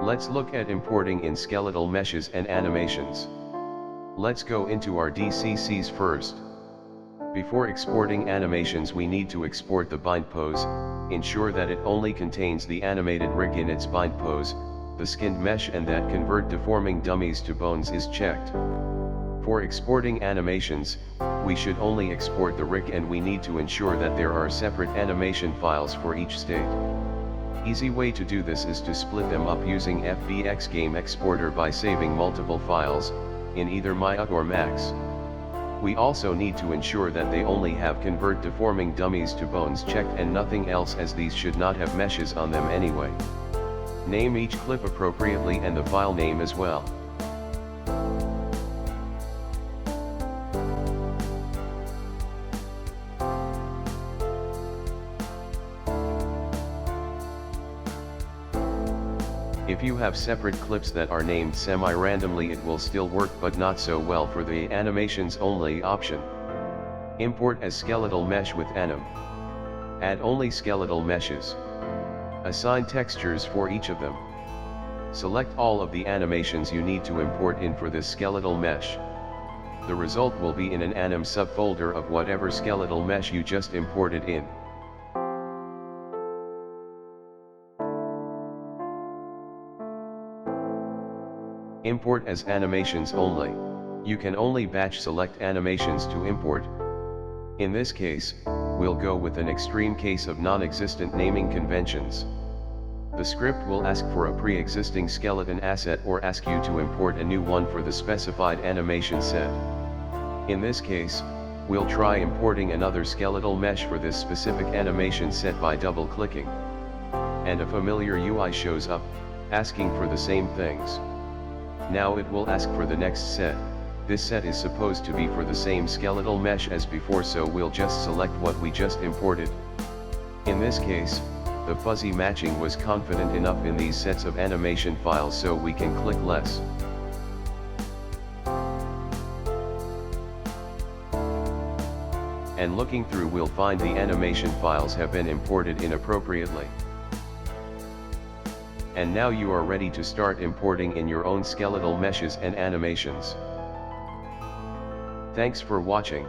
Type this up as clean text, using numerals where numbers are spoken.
Let's look at importing in Skeletal Meshes and Animations. Let's go into our DCCs first. Before exporting animations, we need to export the bind pose. Ensure that it only contains the animated rig in its bind pose, the skinned mesh, and that convert deforming dummies to bones is checked. For exporting animations, we should only export the rig, and we need to ensure that there are separate animation files for each state. Easy way to do this is to split them up using FBX Game Exporter by saving multiple files, in either Maya or Max. We also need to ensure that they only have convert deforming dummies to bones checked and nothing else, as these should not have meshes on them anyway. Name each clip appropriately and the file name as well. If you have separate clips that are named semi-randomly, it will still work, but not so well for the animations only option. Import as skeletal mesh with Anim. Add only skeletal meshes. Assign textures for each of them. Select all of the animations you need to import in for this skeletal mesh. The result will be in an Anim subfolder of whatever skeletal mesh you just imported in. Import as animations only. You can only batch select animations to import. In this case, we'll go with an extreme case of non-existent naming conventions. The script will ask for a pre-existing skeleton asset or ask you to import a new one for the specified animation set. In this case, we'll try importing another skeletal mesh for this specific animation set by double-clicking. And a familiar UI shows up, asking for the same things. Now it will ask for the next set. This set is supposed to be for the same skeletal mesh as before, so we'll just select what we just imported. In this case, the fuzzy matching was confident enough in these sets of animation files, so we can click less. And looking through, we'll find the animation files have been imported inappropriately. And now you are ready to start importing in your own skeletal meshes and animations. Thanks for watching.